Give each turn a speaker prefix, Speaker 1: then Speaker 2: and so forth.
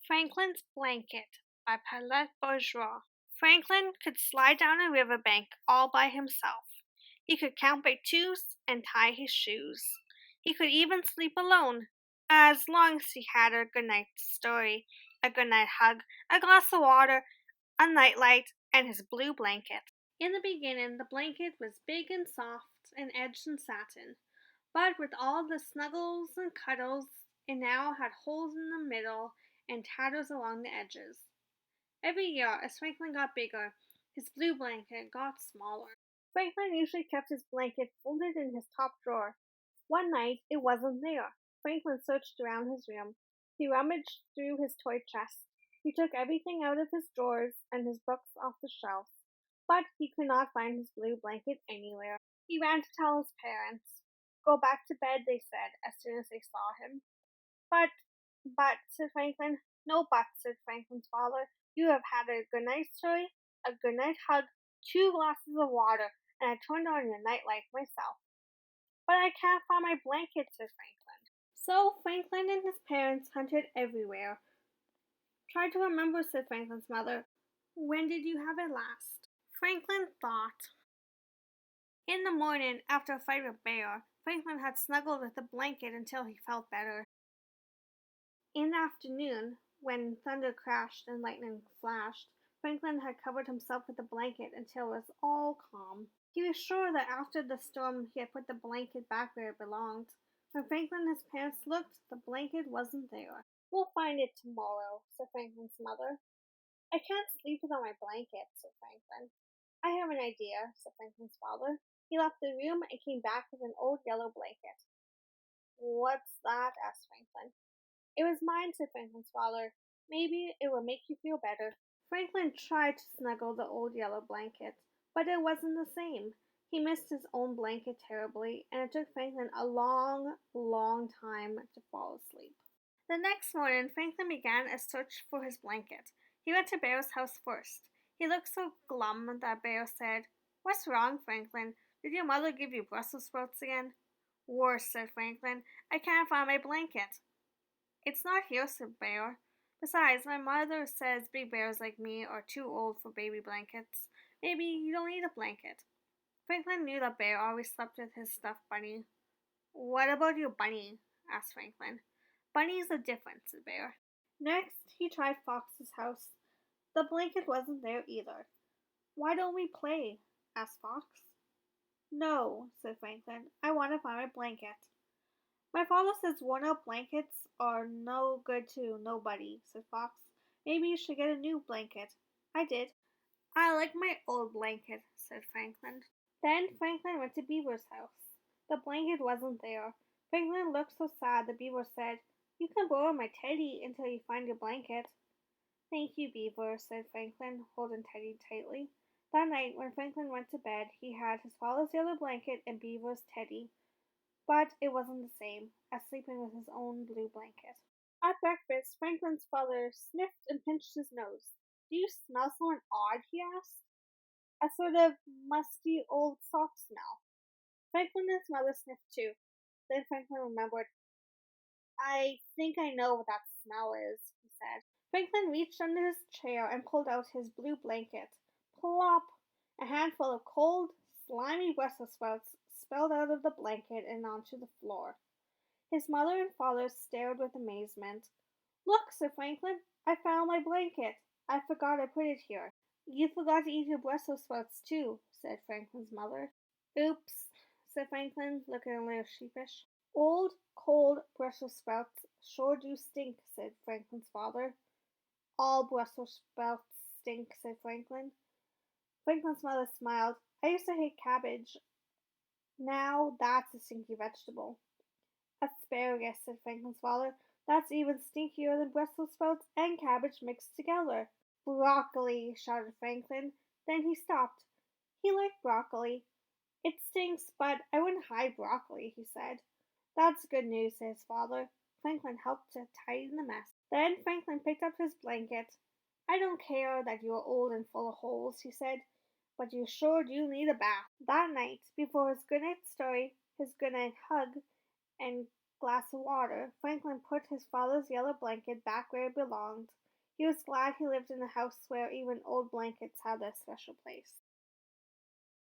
Speaker 1: Franklin's Blanket by Paulette Bourgeois. Franklin could slide down a riverbank all by himself. He could count by twos and tie his shoes. He could even sleep alone, as long as he had a goodnight story, a goodnight hug, a glass of water, a nightlight, and his blue blanket. In the beginning, the blanket was big and soft and edged in satin, but with all the snuggles and cuddles, it now had holes in the middle and tatters along the edges. Every year, as Franklin got bigger, his blue blanket got smaller. Franklin usually kept his blanket folded in his top drawer. One night, it wasn't there. Franklin searched around his room. He rummaged through his toy chest. He took everything out of his drawers and his books off the shelves, but he could not find his blue blanket anywhere. He ran to tell his parents. Go back to bed, they said, as soon as they saw him. But, said Franklin. No but, said Franklin's father. You have had a good night story, a good night hug, 2 glasses of water, and I turned on your nightlight myself. But I can't find my blanket, said Franklin. So Franklin and his parents hunted everywhere. Try to remember, said Franklin's mother. When did you have it last? Franklin thought. In the morning, after a fight with Bear, Franklin had snuggled with the blanket until he felt better. In the afternoon, when thunder crashed and lightning flashed, Franklin had covered himself with the blanket until it was all calm. He was sure that after the storm he had put the blanket back where it belonged. When Franklin and his parents looked, the blanket wasn't there. We'll find it tomorrow, said Franklin's mother. I can't sleep without my blanket, said Franklin. I have an idea, said Franklin's father. He left the room and came back with an old yellow blanket. What's that? Asked Franklin. It was mine, said Franklin's father. Maybe it will make you feel better. Franklin tried to snuggle the old yellow blanket, but it wasn't the same. He missed his own blanket terribly, and it took Franklin a long, long time to fall asleep. The next morning, Franklin began a search for his blanket. He went to Bear's house first. He looked so glum that Bear said, What's wrong, Franklin? Did your mother give you Brussels sprouts again? Worse, said Franklin. I can't find my blanket. It's not here, said Bear. Besides, my mother says big bears like me are too old for baby blankets. Maybe you don't need a blanket. Franklin knew that Bear always slept with his stuffed bunny. What about your bunny? Asked Franklin. Bunnies are different, said Bear. Next, he tried Fox's house. The blanket wasn't there either. Why don't we play? Asked Fox. No, said Franklin. I want to find my blanket. My father says worn out blankets are no good to nobody, said Fox. Maybe you should get a new blanket. I did. I like my old blanket, said Franklin. Then Franklin went to Beaver's house. The blanket wasn't there. Franklin looked so sad that Beaver said, You can borrow my Teddy until you find your blanket. Thank you, Beaver, said Franklin, holding Teddy tightly. That night, when Franklin went to bed, he had his father's yellow blanket and Beaver's Teddy. But it wasn't the same as sleeping with his own blue blanket. At breakfast, Franklin's father sniffed and pinched his nose. Do you smell someone odd? He asked. A sort of musty old sock smell. Franklin and his mother sniffed too. Then Franklin remembered. I think I know what that smell is, he said. Franklin reached under his chair and pulled out his blue blanket. Plop! A handful of cold, slimy Brussels sprouts spilled out of the blanket and onto the floor. His mother and father stared with amazement. Look, said Franklin, I found my blanket. I forgot I put it here. You forgot to eat your Brussels sprouts too, said Franklin's mother. Oops, said Franklin, looking a little sheepish. Old, cold Brussels sprouts sure do stink, said Franklin's father. All Brussels sprouts stink, said Franklin. Franklin's mother smiled. I used to hate cabbage. Now that's a stinky vegetable. Asparagus, said Franklin's father. That's even stinkier than Brussels sprouts and cabbage mixed together. Broccoli, shouted Franklin. Then he stopped. He liked broccoli. It stinks, but I wouldn't hide broccoli, he said. That's good news, said his father. Franklin helped to tidy the mess. Then Franklin picked up his blanket. I don't care that you are old and full of holes, he said, but you sure do need a bath. That night, before his goodnight story, his goodnight hug, and glass of water, Franklin put his father's yellow blanket back where it belonged. He was glad he lived in a house where even old blankets had their special place.